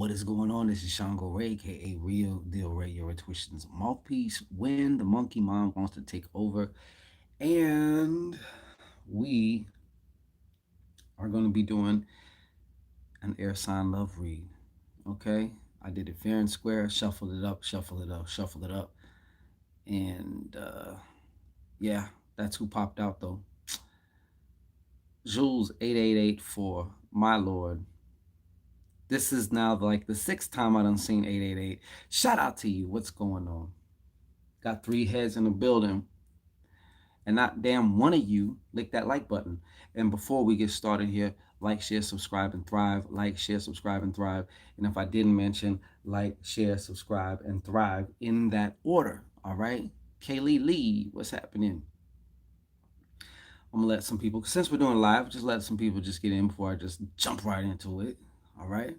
What is going on? This is Shango Ray, aka Real Deal Ray, your intuition's mouthpiece. When the monkey mom wants to take over, and we are going to be doing an air sign love read. Okay, I did it fair and square, shuffled it up, shuffled it up, shuffled it up, and yeah, that's who popped out though. Jules 8884, my lord. This is now like the sixth time I done seen 888. Shout out to you. What's going on? Got three heads in the building, and not damn one of you lick that like button. And before we get started here, like, share, subscribe, and thrive. Like, share, subscribe, and thrive. And if I didn't mention, like, share, subscribe, and thrive in that order. All right? Kaylee Lee, what's happening? I'm gonna let some people, since we're doing live, just let some people just get in before I just jump right into it. All right?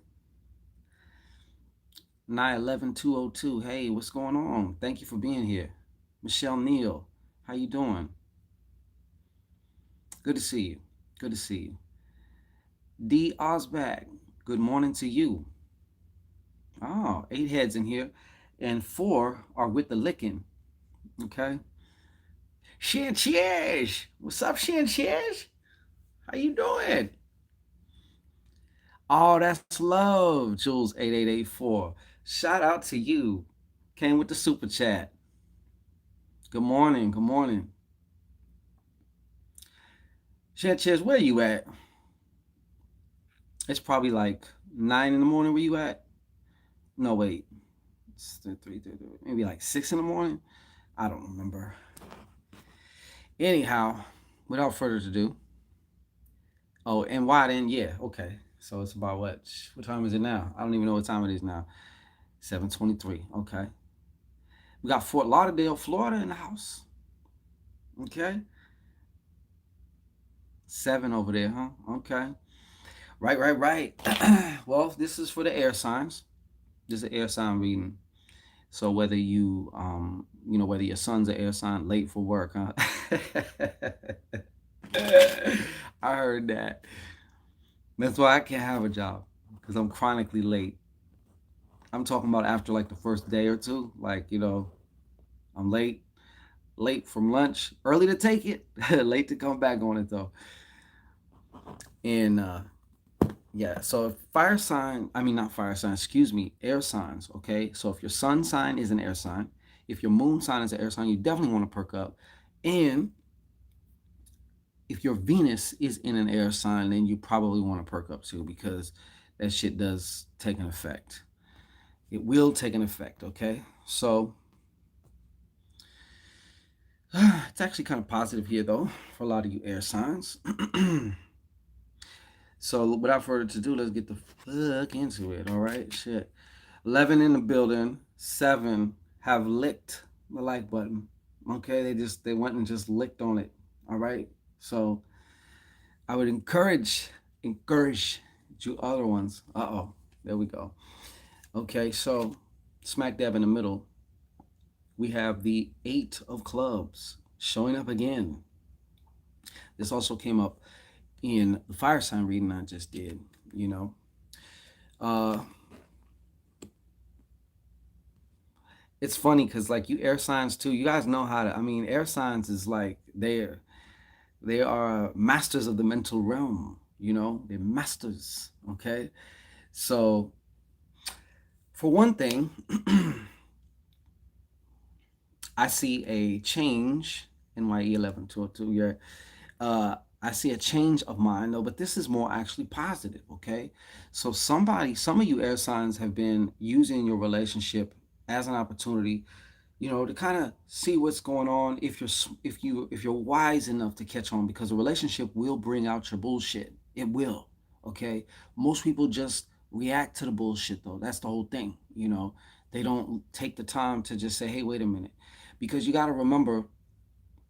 911-202. Hey, what's going on? Thank you for being here. Michelle Neal, how you doing? Good to see you. Good to see you. D. Osbag, good morning to you. Oh, 8 heads in here, and 4 are with the licking. Okay. Shan Chiege, what's up, Shan Chiege? How you doing? Oh, that's love, Jules 8884. Shout out to you. Came with the super chat. Good morning. Good morning. Shan Chiege, where you at? It's probably like 9 in the morning where you at. No, wait. It's maybe like 6 in the morning. I don't remember. Anyhow, without further ado. Oh, and why then? Yeah, okay. So it's about what? What time is it now? I don't even know what time it is now. 7:23. Okay. We got Fort Lauderdale, Florida in the house. Okay. 7 over there, huh? Okay. Right, right, right. Well, this is for the air signs. This is an air sign reading. So whether whether your son's an air sign, late for work, huh? I heard that. That's why I can't have a job because I'm chronically late. I'm talking about after like the first day or two. Like, I'm late from lunch, early to take it, late to come back on it though. And yeah, so if fire sign, I mean, not fire sign, excuse me, air signs, okay? So if your sun sign is an air sign, if your moon sign is an air sign, you definitely want to perk up. And if your Venus is in an air sign, then you probably want to perk up too because that shit does take an effect. It will take an effect, okay? So it's actually kind of positive here though for a lot of you air signs. So without further ado, let's get the fuck into it. All right, shit. 11 in the building. 7 have licked the like button. Okay, they went and just licked on it. All right. So I would encourage you other ones. There we go. Okay, so smack dab in the middle, we have the 8 of clubs showing up again. This also came up in the fire sign reading I just did, you know. Uh it's funny because like you air signs too, you guys know how to, I mean, air signs is like they are masters of the mental realm, they're masters, okay? So for one thing, I see a change in my E11 202. I see a change of mind though, but this is more actually positive, okay? So some of you air signs have been using your relationship as an opportunity, to kind of see what's going on if you're wise enough to catch on because a relationship will bring out your bullshit. It will, okay? Most people just react to the bullshit though. That's the whole thing, They don't take the time to just say, "Hey, wait a minute." Because you got to remember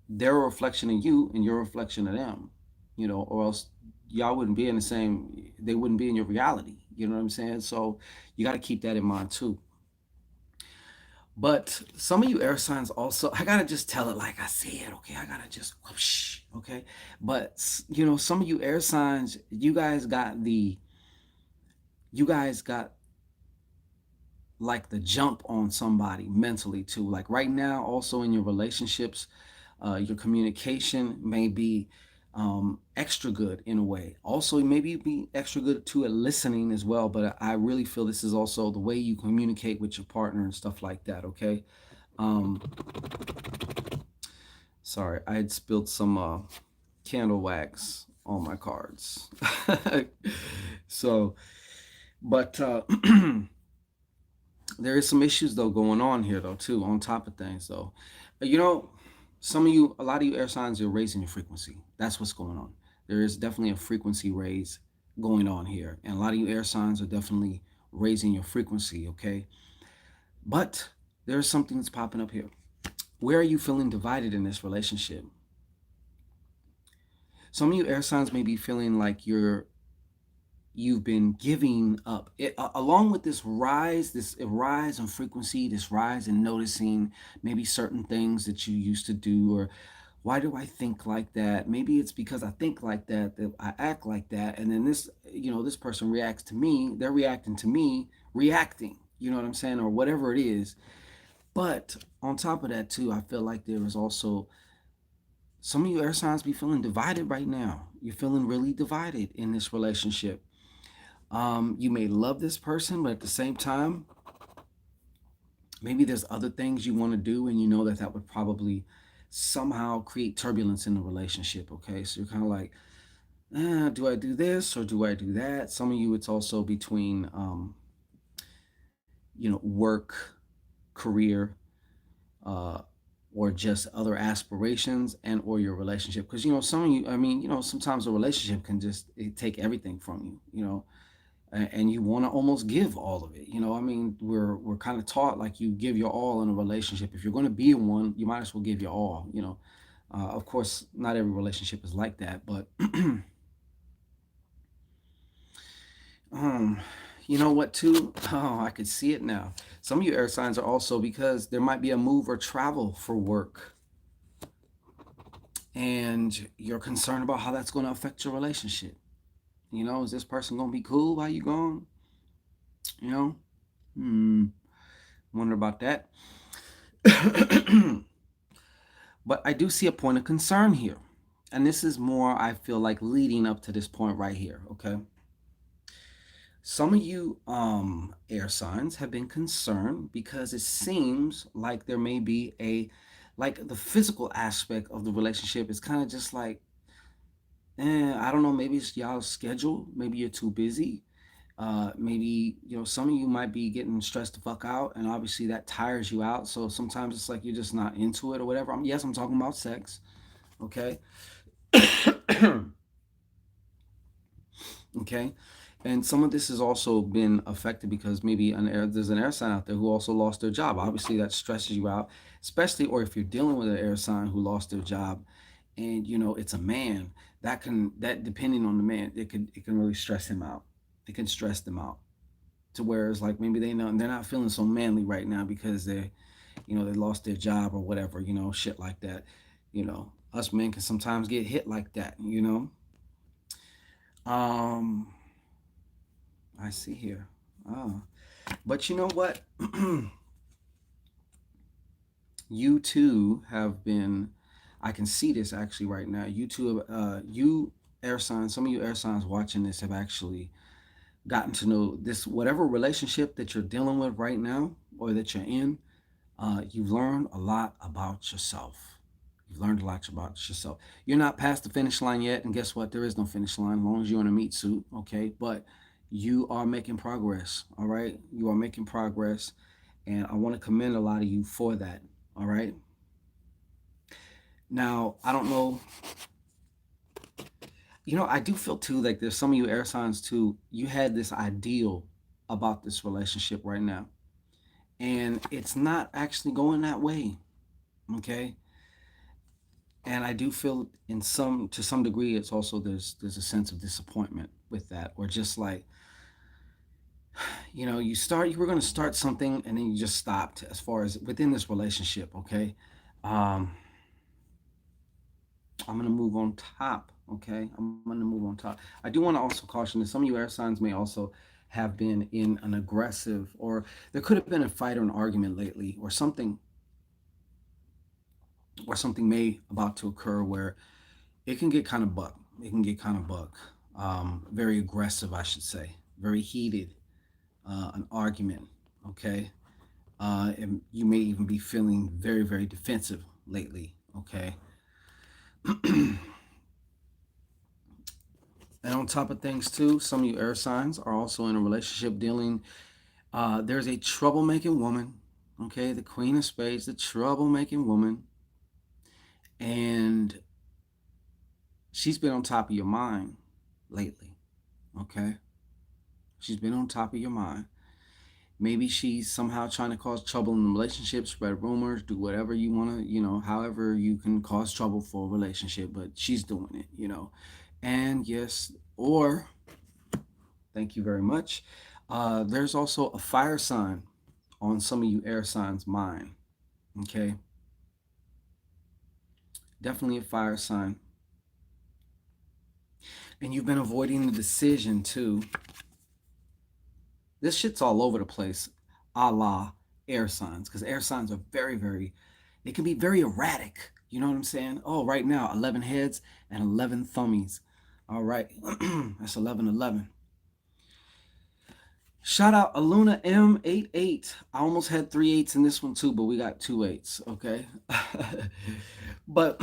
they're a reflection of you and you're a reflection of them, or else y'all wouldn't be in the same, they wouldn't be in your reality. You know what I'm saying? So you got to keep that in mind too. But some of you air signs also, I gotta just tell it like I see it, okay? I gotta just whoosh, okay? But some of you air signs, you guys got like the jump on somebody mentally too. Like right now, also in your relationships, your communication may be extra good in a way. Also, maybe be extra good too at listening as well. But I really feel this is also the way you communicate with your partner and stuff like that. Okay. Um, Sorry, I had spilled some candle wax on my cards. So, but there is some issues though going on here though too. On top of things though, you know, some of you, a lot of you air signs, are raising your frequency. That's what's going on. There is definitely a frequency raise going on here, and a lot of you air signs are definitely raising your frequency. Okay, but there's something that's popping up here. Where are you feeling divided in this relationship? Some of you air signs may be feeling like you've been giving up along with this rise in frequency, this rise in noticing maybe certain things that you used to do, or why do I think like that? Maybe it's because I think like that, that I act like that, and then this, this person reacts to me, they're reacting to me, reacting, you know what I'm saying, or whatever it is. But on top of that too, I feel like there is also some of you air signs be feeling divided right now. You're feeling really divided in this relationship. You may love this person, but at the same time, maybe there's other things you want to do, and you know that that would probably somehow create turbulence in the relationship. Okay, so you're kind of like, do I do this or do I do that? Some of you, it's also between, work, career, uh, or just other aspirations and or your relationship. Because some of you, I mean, sometimes a relationship can just take everything from you. And you want to almost give all of it. I mean, we're kind of taught like you give your all in a relationship. If you're going to be in one, you might as well give your all. Of course, not every relationship is like that, but um, you know what too? Oh, I could see it now. Some of you air signs are also because there might be a move or travel for work, and you're concerned about how that's going to affect your relationship. Is this person going to be cool while you gone? You know, hmm, wonder about that. But I do see a point of concern here. And this is more, I feel like, leading up to this point right here, okay? Some of you air signs have been concerned because it seems like there may be like the physical aspect of the relationship is kind of just like, I don't know, maybe it's y'all's schedule, maybe you're too busy. Maybe some of you might be getting stressed the fuck out, and obviously that tires you out. So sometimes it's like you're just not into it or whatever. Yes, I'm talking about sex, okay? Okay, and some of this has also been affected because maybe there's an air sign out there who also lost their job. Obviously, that stresses you out, especially or if you're dealing with an air sign who lost their job, and it's a man that depending on the man, it can really stress him out. It can stress them out to where it's like maybe they're not feeling so manly right now because they lost their job or whatever, shit like that. Us men can sometimes get hit like that. Um, I see here. Oh, but you know what? You too have been. I can see this actually right now. You two, you air signs. Some of you air signs watching this have actually gotten to know this whatever relationship that you're dealing with right now or that you're in. You've learned a lot about yourself. You've learned a lot about yourself. You're not past the finish line yet, and guess what? There is no finish line as long as you're in a meat suit, okay? But you are making progress, all right? You are making progress, and I want to commend a lot of you for that, all right? Now, I don't know, I do feel too like there's some of you air signs too. You had this ideal about this relationship right now, and it's not actually going that way, okay? And I do feel to some degree it's also there's a sense of disappointment with that, or just like you were going to start something and then you just stopped as far as within this relationship. Okay, um I'm going to move on top. Okay, I'm going to move on top. I do want to also caution that some of you air signs may also have been in an aggressive, or there could have been a fight or an argument lately, or something may about to occur where it can get kind of buck. It can get kind of buck. Very aggressive, I should say. Very heated. An argument. Okay. And you may even be feeling very, very defensive lately. Okay. And on top of things too, some of you air signs are also in a relationship dealing. There's a troublemaking woman. Okay, the Queen of Spades, the troublemaking woman, and she's been on top of your mind lately. Okay, she's been on top of your mind. Maybe she's somehow trying to cause trouble in the relationship, spread rumors, do whatever you want to, however you can cause trouble for a relationship, but she's doing it. And yes, or thank you very much. There's also a fire sign on some of you air signs' mind. Okay, definitely a fire sign. And you've been avoiding the decision too. This shit's all over the place, a la air signs, because air signs are very, very, they can be very erratic. You know what I'm saying? Oh, right now, 11 heads and 11 thummies. All right, that's 1111. Shout out Aluna M88. I almost had three eights in this one too, but we got two eights, okay? But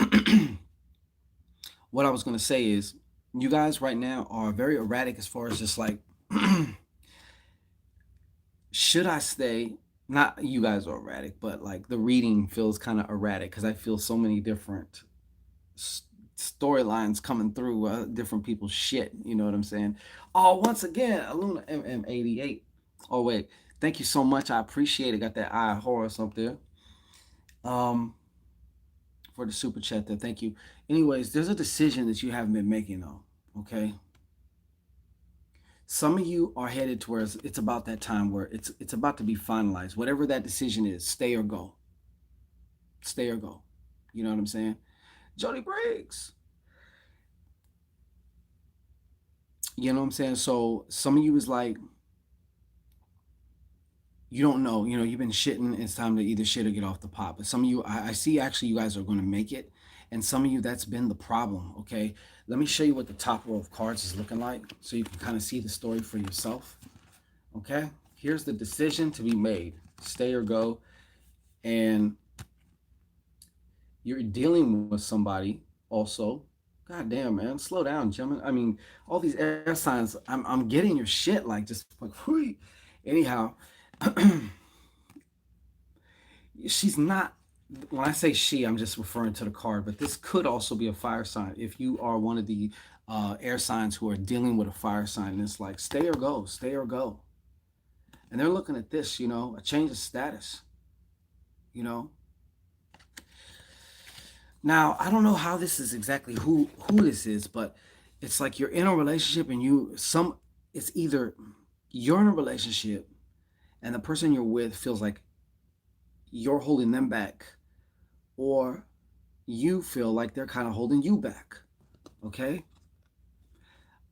what I was going to say is, you guys right now are very erratic as far as just like, should I stay? Not you guys are erratic, but like the reading feels kind of erratic because I feel so many different storylines coming through, different people's shit. You know what I'm saying? Oh, once again, Aluna MM88. Oh wait, thank you so much. I appreciate it. Got that eye Horus up there. Um, for the super chat there. Thank you. Anyways, there's a decision that you haven't been making though. Okay. Some of you are headed towards, it's about that time where it's about to be finalized. Whatever that decision is, stay or go. Stay or go. You know what I'm saying? Jody Briggs. You know what I'm saying? So some of you is like, you don't know, you've been shitting. It's time to either shit or get off the pot. But some of you, I see actually you guys are going to make it. And some of you, that's been the problem. Okay. Let me show you what the top row of cards is looking like so you can kind of see the story for yourself. Okay. Here's the decision to be made, stay or go. And you're dealing with somebody also. God damn, man. Slow down, gentlemen. I mean, all these air signs, I'm getting your shit like just like, whoo. Anyhow, she's not, when I say she, I'm just referring to the card, but this could also be a fire sign. If you are one of the air signs who are dealing with a fire sign, and it's like, stay or go, stay or go. And they're looking at this, a change of status, you know. Now, I don't know how this is exactly who this is, but it's like you're in a relationship and it's either you're in a relationship and the person you're with feels like you're holding them back, or you feel like they're kind of holding you back. Okay.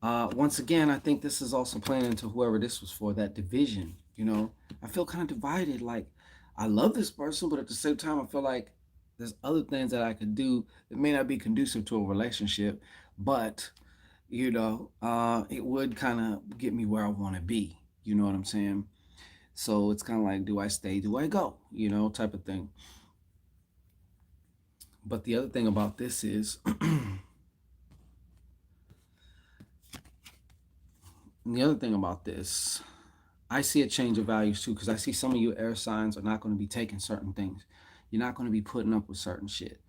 Once again, I think this is also playing into whoever this was for, that division. I feel kind of divided. Like, I love this person, but at the same time, I feel like there's other things that I could do that may not be conducive to a relationship, but it would kind of get me where I want to be. You know what I'm saying? So it's kind of like, do I stay? Do I go? Type of thing. But the other thing about this is, the other thing about this, I see a change of values too, because I see some of you air signs are not going to be taking certain things. You're not going to be putting up with certain shit.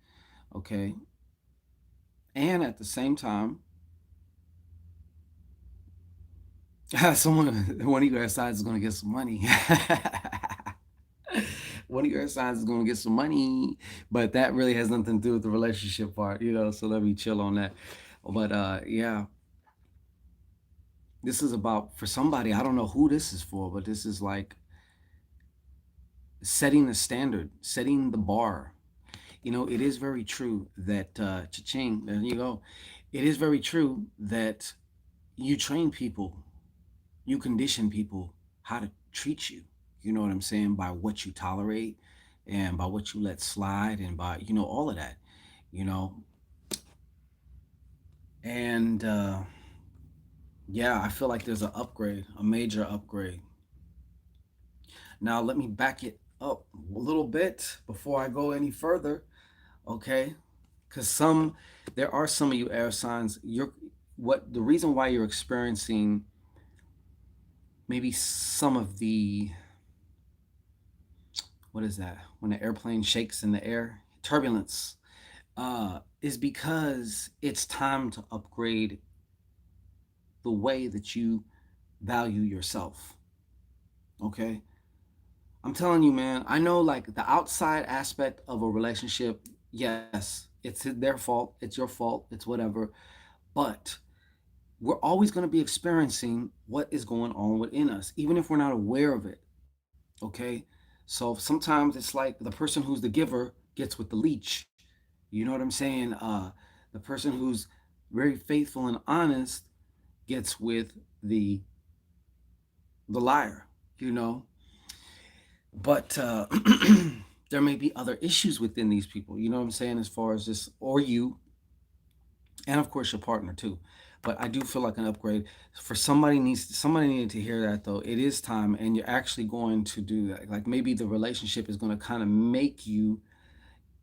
Okay. And at the same time, one of your air signs is going to get some money. One of your signs is going to get some money, but that really has nothing to do with the relationship part, so let me chill on that. But yeah, this is about, for somebody, I don't know who this is for, but this is like setting the standard, setting the bar. It is very true that cha-ching, there you go. It is very true that you train people. you condition people how to treat you. You know what I'm saying? By what you tolerate and by what you let slide and by, all of that, you know. And yeah, I feel like there's an upgrade, a major upgrade. Now, let me back it up a little bit before I go any further, okay? Because there are some of you air signs, the reason why you're experiencing maybe some of the, what is that? When the airplane shakes in the air, turbulence, is because it's time to upgrade the way that you value yourself, okay? I'm telling you, man, I know like the outside aspect of a relationship, yes, it's their fault, it's your fault, it's whatever, but we're always going to be experiencing what is going on within us, even if we're not aware of it, okay? So sometimes it's like the person who's the giver gets with the leech. You know what I'm saying? The person who's very faithful and honest gets with the liar, you know? But there may be other issues within these people, you know what I'm saying, as far as this, or you, and of course your partner too. But I do feel like an upgrade for somebody needed to hear that though. It is time, and you're actually going to do that. Like maybe the relationship is going to kind of make you,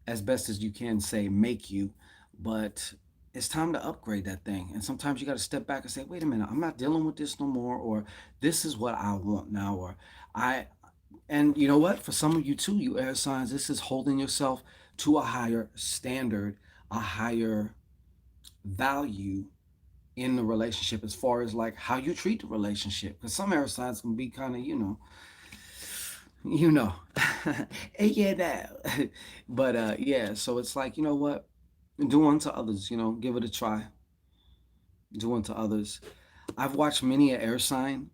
as best as you can say, make you, but it's time to upgrade that thing. And sometimes you got to step back and say, wait a minute, I'm not dealing with this no more, or this is what I want now, or I and you know what? For some of you too, you air signs, this is holding yourself to a higher standard, a higher value in the relationship as far as like how you treat the relationship. Because some air signs can be kind of, you know, yeah, that. But yeah, so it's like, you know what? Do unto others, give it a try. Do unto others. I've watched many a air sign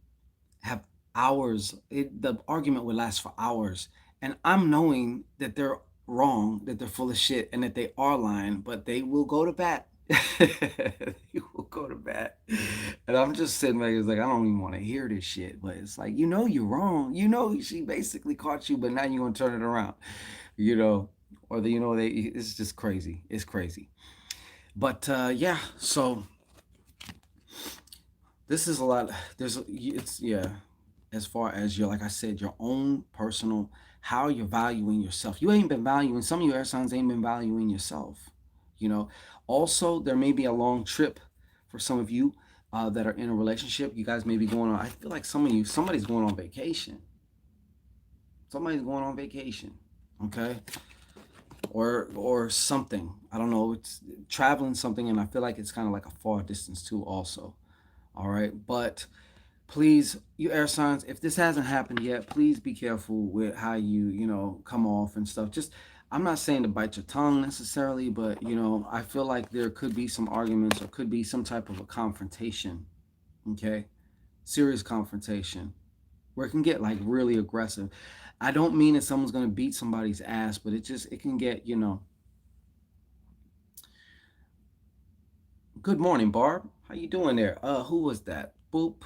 have hours. The argument would last for hours, and I'm knowing that they're wrong, that they're full of shit, and that they are lying, but they will go to bat. They will go to bat, and I'm just sitting there. It's like I don't even want to hear this shit, but it's like you're wrong. She basically caught you, but now you're gonna turn it around. You know, or it's just crazy. It's crazy. But yeah, so this is a lot. It's yeah, as far as your, like I said, your own personal, how you're valuing yourself. You ain't been valuing, some of you air signs ain't been valuing yourself. You know, also there may be a long trip for some of you that are in a relationship. You guys may be going on. I feel like somebody's going on vacation. Somebody's going on vacation. Okay, or something. I don't know. It's traveling something, and I feel like it's kind of like a far distance too. Also, all right, but please, you air signs, if this hasn't happened yet, please be careful with how you come off and stuff. Just, I'm not saying to bite your tongue necessarily, but I feel like there could be some arguments or could be some type of a confrontation. Okay, serious confrontation where it can get like really aggressive. I don't mean that someone's gonna beat somebody's ass, but it can get. Good morning, Barb. How you doing there? Who was that? Boop.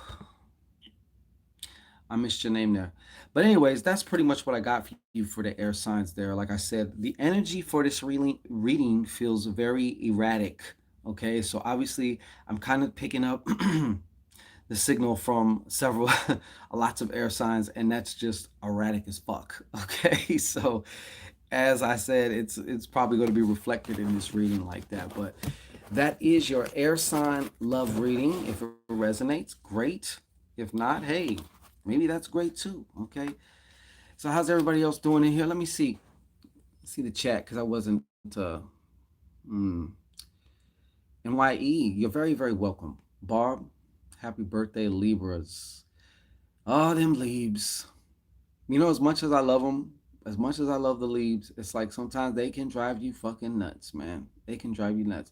I missed your name there. But anyways, that's pretty much what I got for you for the air signs there. Like I said, the energy for this reading feels very erratic. Okay, so obviously I'm kind of picking up the signal from several lots of air signs, and that's just erratic as fuck. Okay, so as I said, it's probably going to be reflected in this reading like that. But that is your air sign love reading. If it resonates, great. If not, hey, maybe that's great too. Okay. So how's everybody else doing in here? Let me see the chat because I wasn't. Mm, NYE, you're very very welcome. Barb, happy birthday, Libras. Oh, them Libs. As much as I love them, as much as I love the Libs, it's like sometimes they can drive you fucking nuts, man. They can drive you nuts.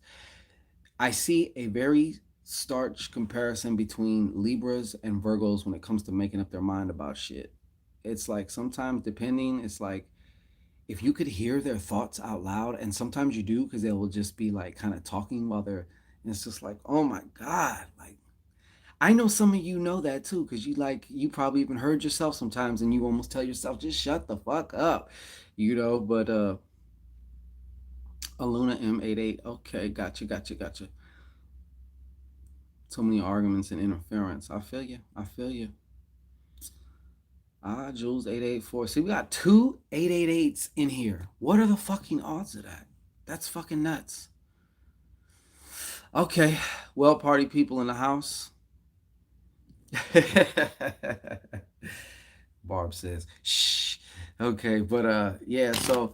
I see a very starch comparison between Libras and Virgos when it comes to making up their mind about shit. It's like sometimes, depending, it's like if you could hear their thoughts out loud, and sometimes you do because they will just be like kind of talking while they're, and it's just like, oh my God, like I know some of you know that too, because you probably even heard yourself sometimes and you almost tell yourself, just shut the fuck up. But Aluna M88, okay, gotcha. So many arguments and interference. I feel you. I feel you. Jules 884. See, we got two 888s in here. What are the fucking odds of that? That's fucking nuts. Okay, well, party people in the house. Barb says, shh. Okay, but yeah, so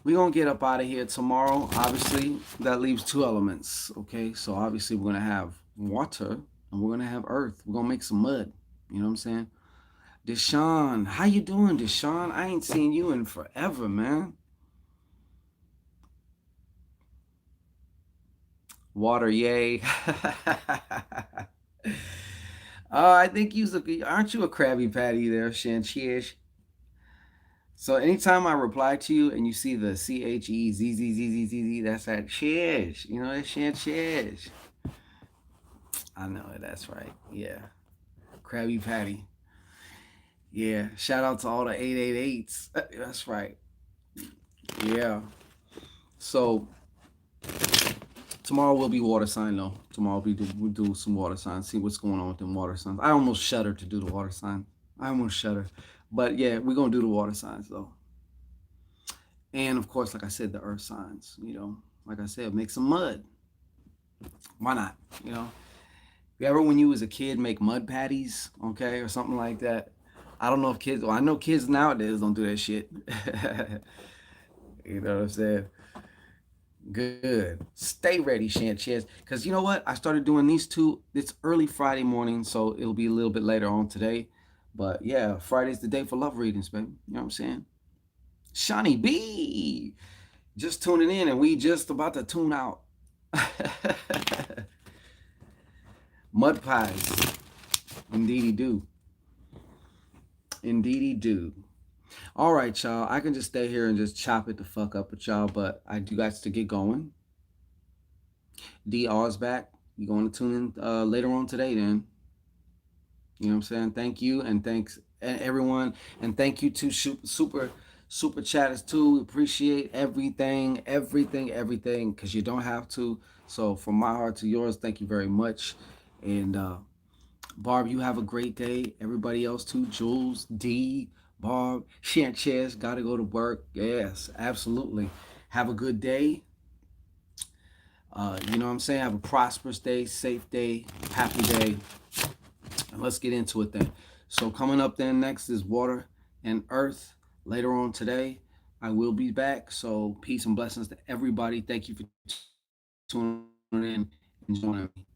we're gonna get up out of here tomorrow. Obviously, that leaves two elements. Okay, so obviously we're gonna have water and we're gonna have earth. We're gonna make some mud. You know what I'm saying? Deshaun, how you doing, Deshaun? I ain't seen you in forever, man. Water, yay. I think aren't you a Krabby Patty there, Shanchish? So anytime I reply to you and you see the CHEZZZZZ, that's that Chish. You know, that's Shanchish. I know it, that's right. Yeah. Krabby Patty. Yeah. Shout out to all the 888s. That's right. Yeah. So tomorrow will be water sign though. Tomorrow we'll do some water signs, see what's going on with them water signs. I almost shudder to do the water sign. I almost shudder. But yeah, we're gonna do the water signs though. And of course, like I said, the earth signs, like I said, make some mud. Why not? You know? You ever when you was a kid make mud patties, okay, or something like that? I don't know if kids well, I know kids nowadays don't do that shit. You know what I'm saying? Good. Stay ready, Sanchez. Because you know what? I started doing these two. It's early Friday morning, so it'll be a little bit later on today. But yeah, Friday's the day for love readings, baby. You know what I'm saying? Shawnee B. Just tuning in, and we just about to tune out. Mud pies. Indeedy do. Indeedy do. All right, y'all. I can just stay here and just chop it the fuck up with y'all, but I do got to get going. DR's back. You going to tune in later on today then. You know what I'm saying? Thank you and thanks everyone. And thank you to super chatters too. Appreciate everything, because you don't have to. So from my heart to yours, thank you very much. And Barb, you have a great day. Everybody else too. Jules, D, Barb, Sanchez, gotta go to work. Yes, absolutely. Have a good day. You know what I'm saying? Have a prosperous day, safe day, happy day. And let's get into it then. So coming up then next is water and earth. Later on today, I will be back. So peace and blessings to everybody. Thank you for tuning in and joining me.